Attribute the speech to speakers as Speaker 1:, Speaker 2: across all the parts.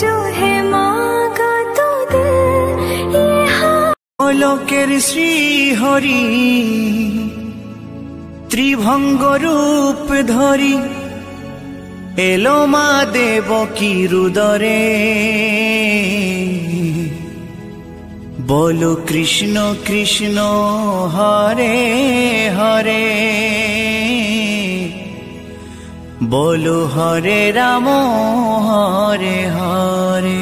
Speaker 1: जो है मांगा तो दे ये
Speaker 2: लोकेर श्री हरि त्रिभंग रूप धरी एलो मा देवकी रुदरे बोलो कृष्ण कृष्ण हरे हरे बोलो हरे राम हरे हरे।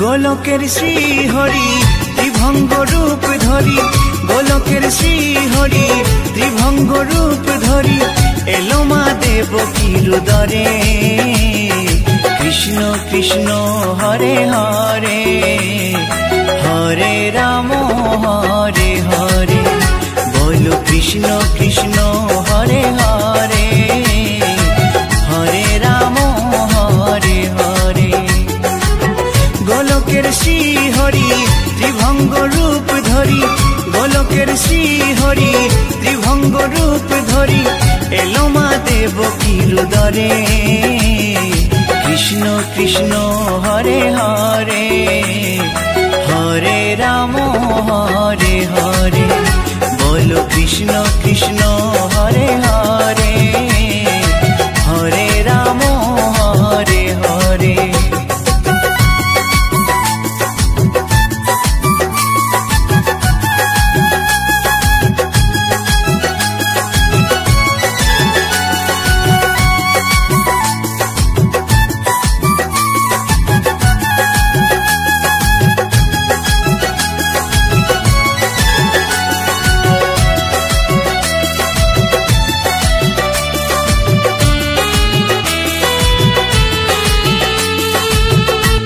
Speaker 2: गोलकेर श्री हरि त्रिभंग रूप धरी गोलकेर श्री हरि त्रिभंग रूप धरी एलो मा देवकी रुदरे कृष्ण कृष्ण हरे हरे हरे राम हरे हरे बोलो कृष्ण कृष्ण हरे हरे हरे राम हरे हरे। गोलकेर श्री हरि त्रिभंग रूप धरी गोलकेर श्री हरि त्रिभंग रूप धरी एलो मा देवकी रुदरे कृष्ण कृष्ण हरे हरे हरे राम हरे हरे बोलो कृष्ण कृष्ण हरे हरे हरे राम हरे हरे।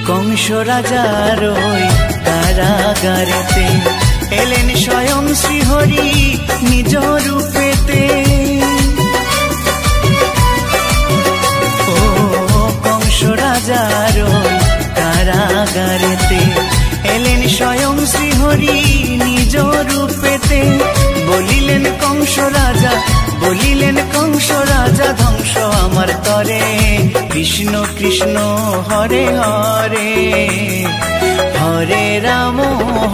Speaker 2: कंस राजार कारागारेते एलेन स्वयं श्रीहरि निज रूपेते ओ कंस राजार कारागारेते एलेन स्वयं श्रीहरि निज रूपेते बोलिलेन कंस राजा ध्वंस आमार करे कृष्ण कृष्ण हरे हरे हरे राम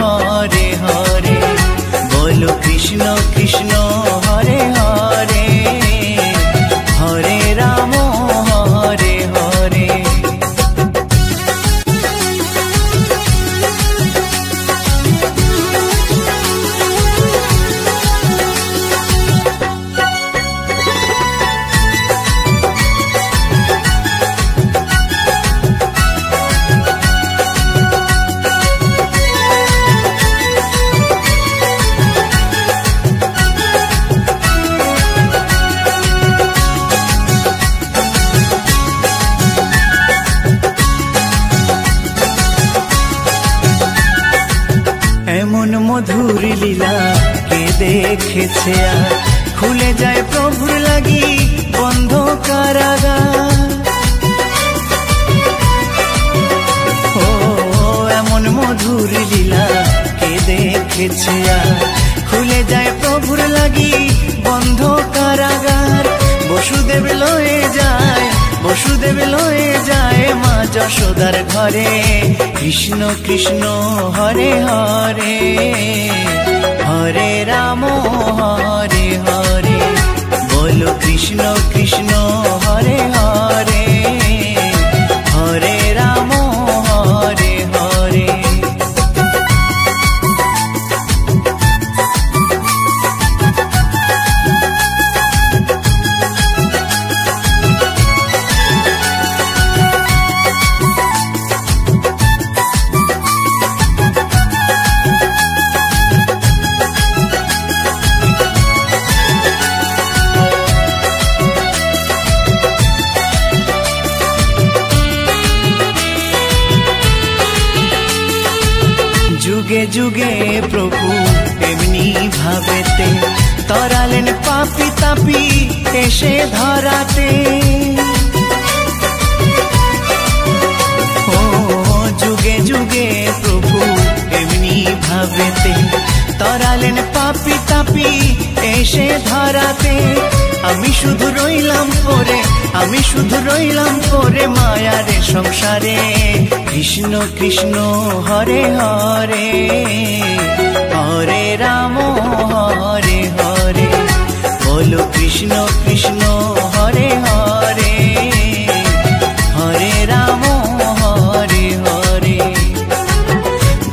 Speaker 2: हरे हरे बोलो कृष्ण कृष्ण हरे हरे हरे राम हरे हरे। एमन मधुर लीला के देखेছে खुले जाए प्रभुर লাগি बंध कारागार ओ एमन मधुर लीला के देखेছে खुले जाए प्रभुर লাগি बंध कारागार वसुदेव लये जाए मा যশোদার घरे कृष्ण कृष्ण हरे हरे हरे राम हरे हरे बोलो कृष्ण कृष्ण हरे हरे हरे राम हरे हरे। যুগে যুগে প্রভু এমনি ভাবেতে তরালেন পাপি তাপি এসে ধরাতে। ও যুগে যুগে প্রভু এমনি ভাবেতে তরালেন পাপি তাপি এসে ধরাতে। আমি শুধু রইলাম পরে, আমি শুধু রইলাম পরে মায়ারে সংসারে। কৃষ্ণ কৃষ্ণ হরে হরে, হরে রাম হরে হরে। বলো কৃষ্ণ কৃষ্ণ হরে হরে, হরে রাম হরে হরে।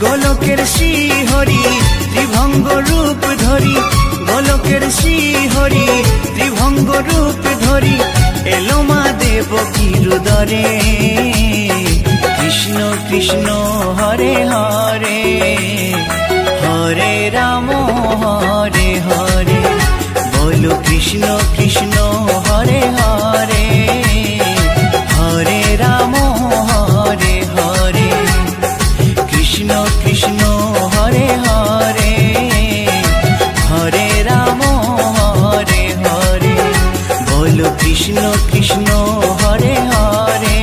Speaker 2: গোলকের শ্রী হরি ত্রিভঙ্গ রূপ ধরি, গোলকের শ্রী হরি ত্রিভঙ্গ রূপ ধরি এলো মা দেবকীর উদরে। কৃষ্ণ কৃষ্ণ হরে হরে, হরে রাম হরে হরে। বলো কৃষ্ণ কৃষ্ণ হরে হরে, হরে রাম হরে হরে। কৃষ্ণ কৃষ্ণ হরে হরে, হরে রাম হরে হরে। বলো কৃষ্ণ কৃষ্ণ হরে হরে,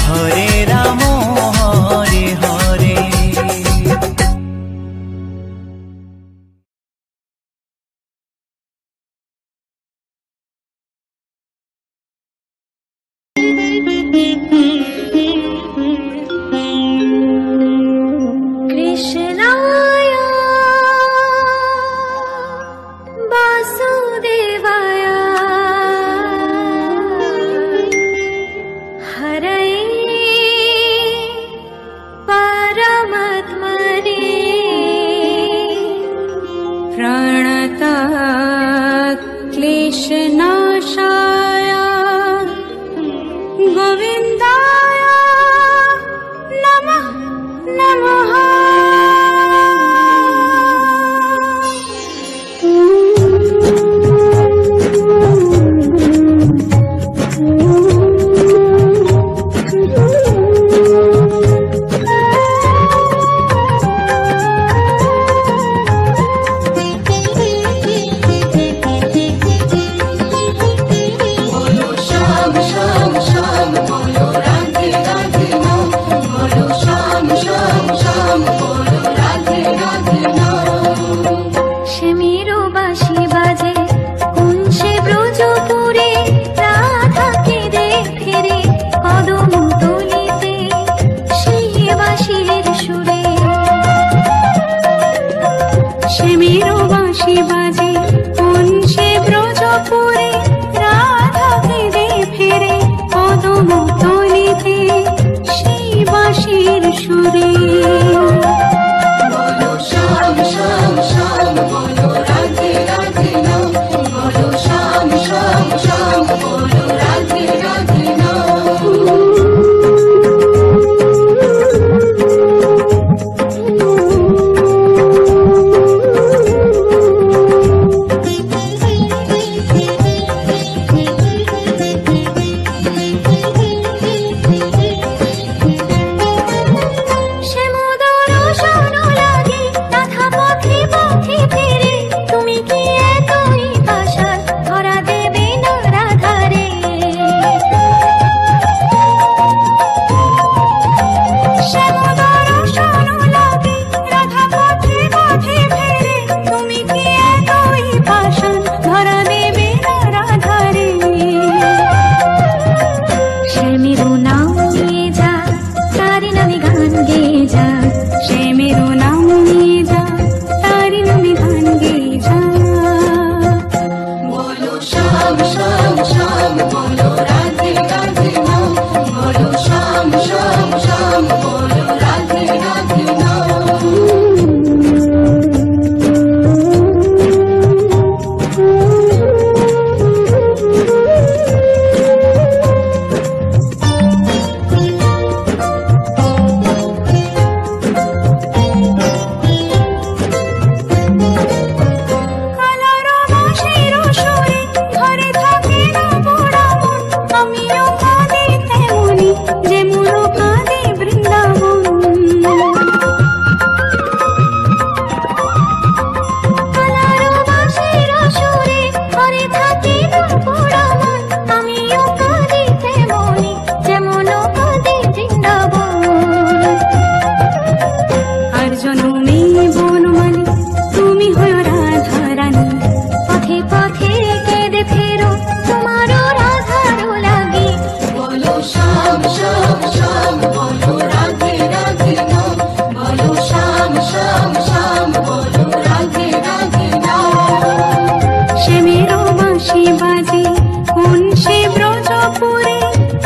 Speaker 2: হরে রাম হরে হরে।
Speaker 1: कृष्णाय वासुदेवाय हरये परमात्मने प्रणतः क्लेशनाशाय गोविन्दाय বাঁশি বাজে কোন সে ব্রজপুরে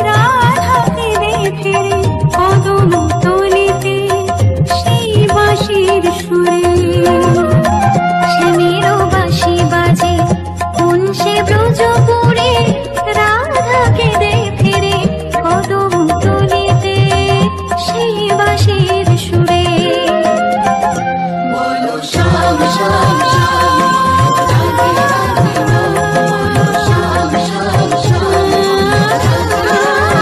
Speaker 1: রাধাকে দে ফিরে কদম তলিতে সেই বাঁশির সুরে শ্যামেরও বাঁশি বাজে কোন সে ব্রজপুরে রাধাকে দে ফিরে কদম তলিতে সেই বাঁশির সুরে বলো শ্যাম শ্যাম শ্যাম রাধে রাধে বলো শ্যাম শ্যাম শ্যাম রাধে রাধে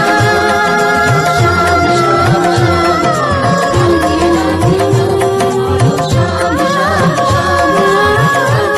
Speaker 1: শ্যাম শ্যাম শ্যাম রাধে রাধে বলো শ্যাম শ্যাম শ্যাম রাধে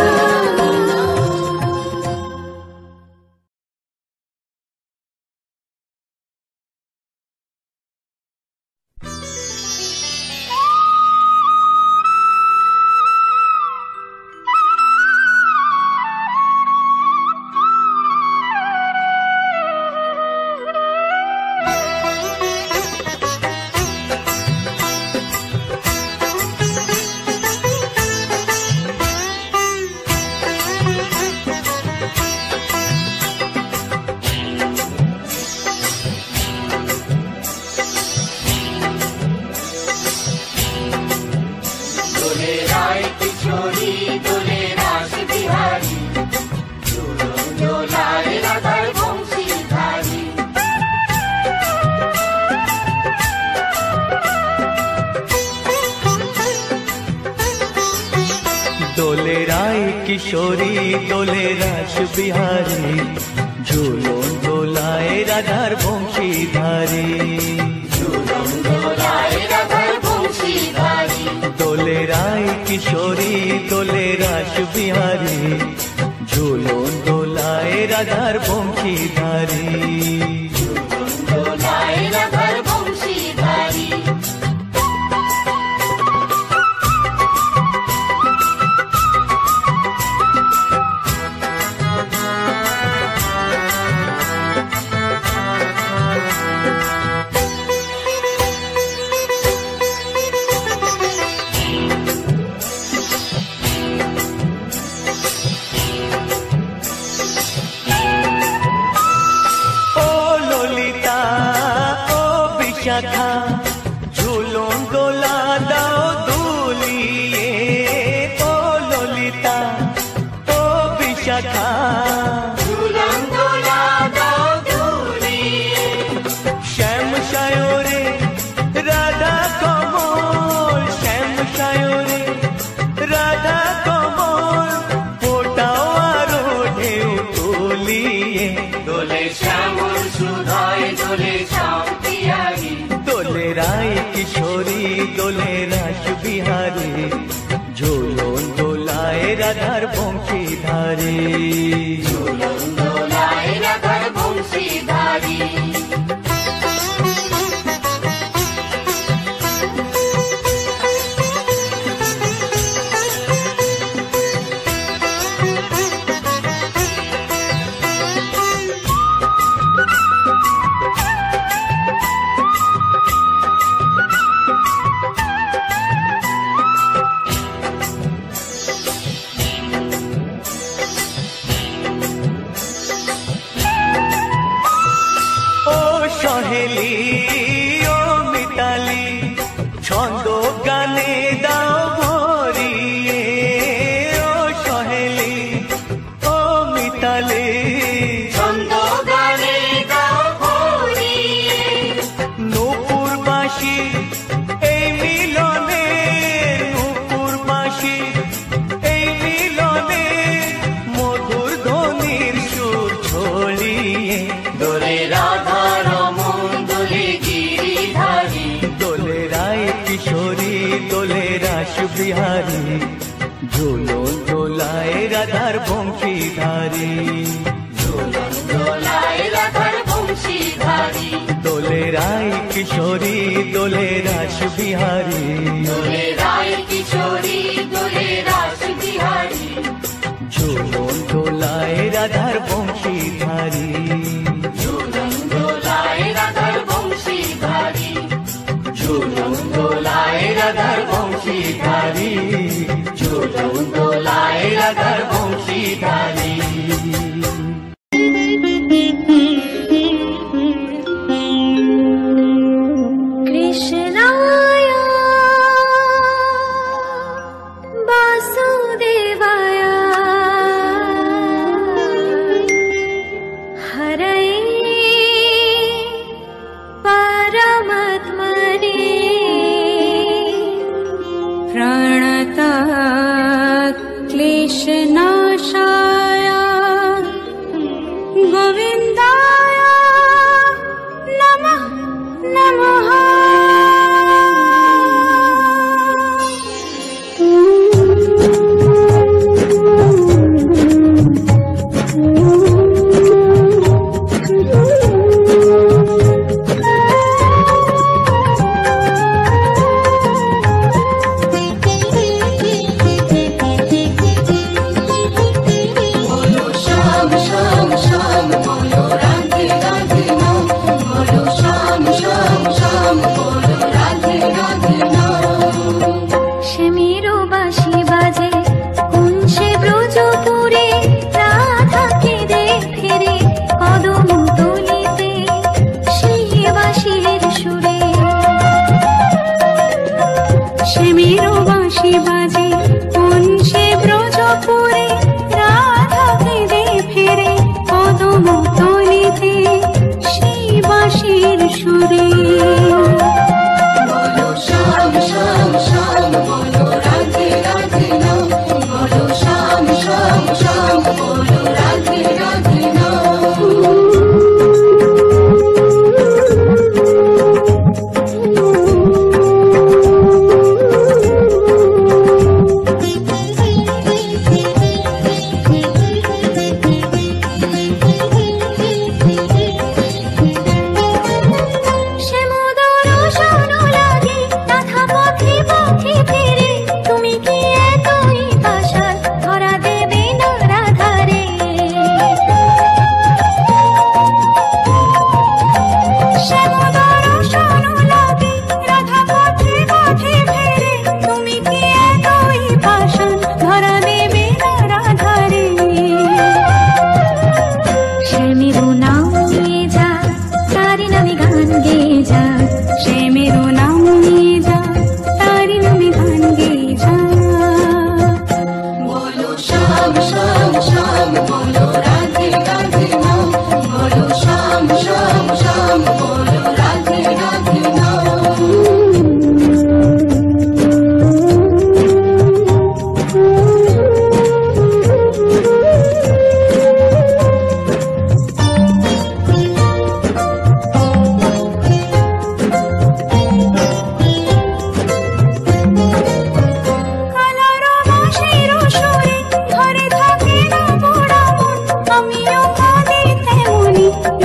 Speaker 2: দোলে রায় কিশোরী দোলে রাস বিহারী ঝুলন দোলায় রাধার বংশীধারী ঝুলন দোলায় রাধার বংশীধারী দোলে রায় কিশোরী দোলে রাস বিহারী ঝুলন দোলায় রাধার বংশীধারী ঝুলন দোলায় রাধার বংশীধারী শাখা ঝুলন দোলা দাও দুলিয়ে ও ললিতা ও বিশাখা ঝুলন দোলা দাও দুলিয়ে শ্যাম সায়রে রাধা কমল শ্যাম সায়রে রাধা কমল ফোটাও আরো ঢেউ তুলিয়ে দোলে শ্যামল সুধায় দোলে শ্যাম দোলে রায় কিশোরী দোলে রাস বিহারী ঝুলন দোলায় রাধার বংশীধারী ঝুলন দোলায় রাধার বংশীধারী সহেলি ও মিতালি ছন্দ গানে দাও ভরিয়ে ও সহেলি ও মিতালি ছন্দ গানে দাও ভরিয়ে নূপুর বাঁশি এই মিলনে নূপুর বাঁশি এই মিলনে মধুর ধ্বনির সুর ছড়িয়ে দোলে রাধা কিশোরী দোলে রাস বিহারী ঝুলন দোলায় রাধার বংশীধারী ঝুলন দোলায় রাধার বংশীধারী দোলে রায় কিশোরী দোলে রাস বিহারী দোলে রায় কিশোরী দোলে রাস বিহারী ঝুলন দোলায় রাধার বংশীধারী ঝুলন দোলায় রাধার বংশীধারী ঝুলন দোলায় রাধার বংশীধারী ঝুলন দোলায় রাধার বংশীধারী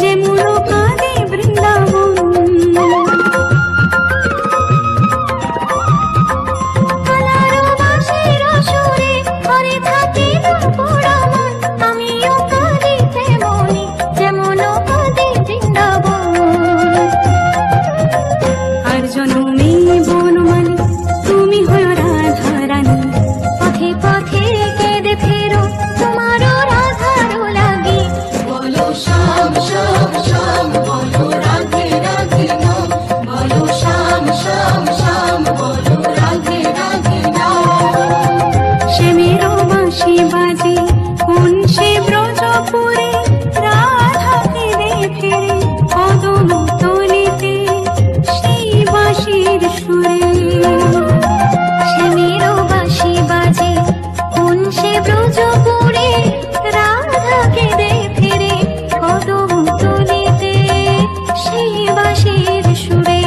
Speaker 1: যেমন কাঁদে বৃন্দাবন। কালারো বাঁশির সুরে হরে থাকে পুরা মন, আমিও কাঁদি তেমনি যেমন কাঁদে বৃন্দাবন। আর জনমে বনমালী তুমি হও রাধা রানী, পথে পথে কেঁদে ফেরো তোমারও রাধারও লাগি।
Speaker 3: বলো শ্যাম শ্যাম শ্যাম, বলো রাধে রাধে নাম, বলো শ্যাম শ্যাম শ্যাম, বলো রাধে রাধে নাম।
Speaker 1: শ্যামেরও বাঁশি বাজে কোন সে ব্রজপুরে, রাধা কেঁদে ফেরে কদম তলিতে সেই বাঁশির সুরে। শ্যামেরও বাঁশি বাজে কোন সে ব্রজপুরে, রাধা কেঁদে ফেরে কদম তলিতে সেই বাঁশির সুরে।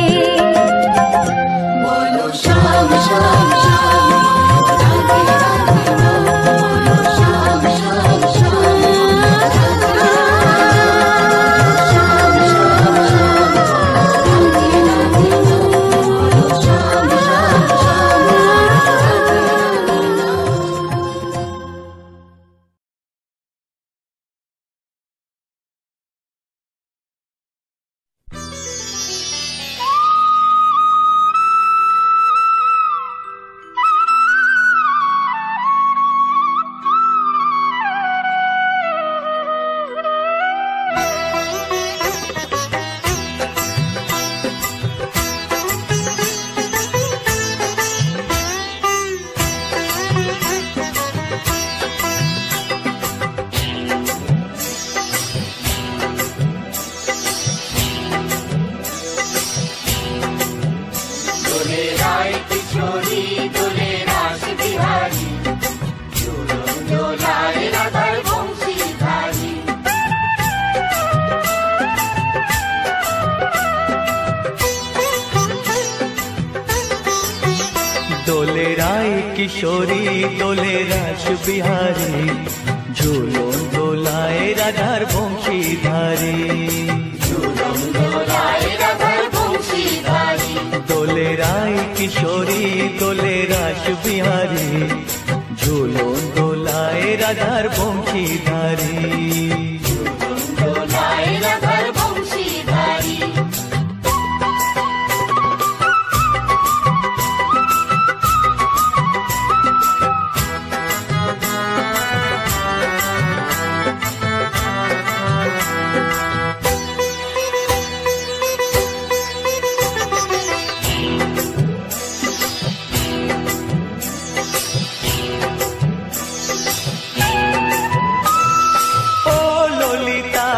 Speaker 3: বলো শ্যাম শ্যাম শ্যাম, রাধে রাধে নাম, বলো শ্যাম শ্যাম শ্যাম, রাধে শ্যাম শ্যাম শ্যাম, রাধে রাধে নাম, বলো শ্যাম শ্যাম শ্যাম, রাধে রাধে নাম।
Speaker 2: দোলে রায় কিশোরী দোলে রাস বিহারী, ঝুলন দোলায় রাধার বংশীধারী। দোলে রায় কিশোরী দোলে রাস বিহারী, ঝুলন দোলায় রাধার বংশীধারী। ঝুলন দোলায় রাধার বংশীধারী। দোলে রায় কিশোরী দোলে রাস বিহারী, ঝুলন দোলায় রাধার বংশীধারী। ঝুলন দোলায় রাধার বংশীধারী। ও ললিতা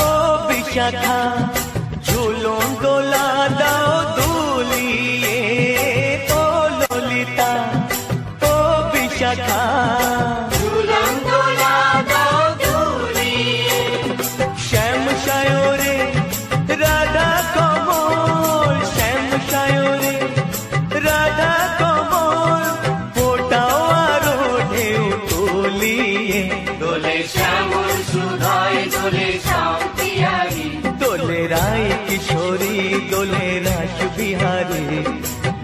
Speaker 2: ও বিশাখা, ঝুলন দোলা দাও দুলিয়ে। ও ললিতা ও বিশাখা, ঝুলন দোলা দাও দুলিয়ে। শ্যাম সায়রে রাধা কমল, শ্যাম সায়রে রাধা কমল, ফোটাও আরো ঢেউ তুলিয়ে। দোলে শ্যামল সুধায় দোলে শান্তিয়ারি, দোলে রায় কিশোরী দোলে রাস বিহারী,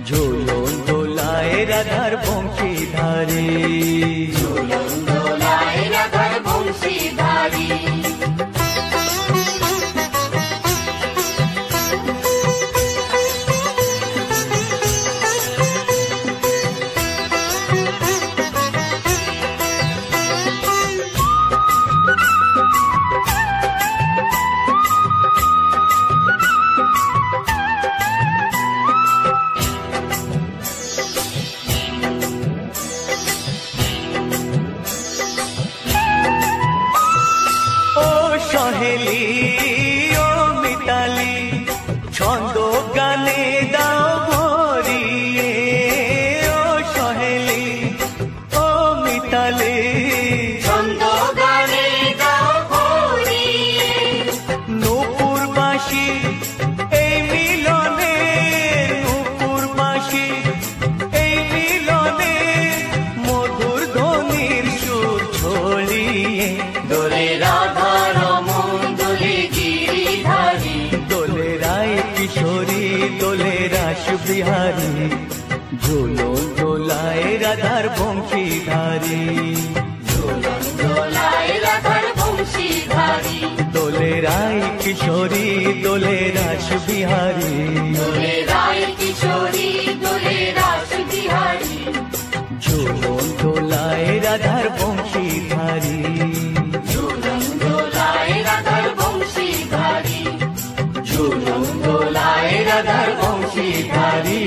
Speaker 2: ঝুলন দোলায় রাধার বংশীধারী। ঝুলন দোলায় রাধার বংশীধারী। সহেলি ও মিতালি, ছন্দ গানে দাও ভরিয়ে। ও সহেলি ও মিতালি, ছন্দ গানে দাও ভরিয়ে। নূপুর বাঁশি এই মিলনে, নূপুর বাঁশি এই মিলনে, মধুর ধ্বনির সুর ছড়িয়ে। দোলে রাধা রমন দোলে রাস বিহারী ঝুলন দোলায় রাধার বংশীধারী
Speaker 3: ঝুলন দোলায় রাধার বংশীধারী
Speaker 2: দোলে রায় কিশোরী দোলে রাস বিহারী
Speaker 3: দোলে রায় কিশোরী দোলে রাস বিহারী
Speaker 2: ঝুলন দোলায় রাধার বংশীধারী
Speaker 3: ঝুলন দোলায় রাধার বংশীধারী
Speaker 2: ঝুলন দোলায় রাধার বংশীধারী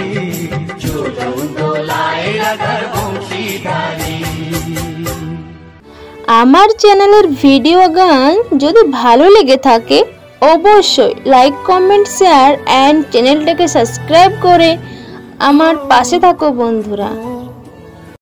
Speaker 2: ঝুলন দোলায় রাধার বংশীধারী।
Speaker 4: আমার চ্যানেলের ভিডিও গান যদি ভালো লেগে থাকে অবশ্যই লাইক কমেন্ট শেয়ার এন্ড চ্যানেলটাকে সাবস্ক্রাইব করে আমার পাশে থাকো বন্ধুরা।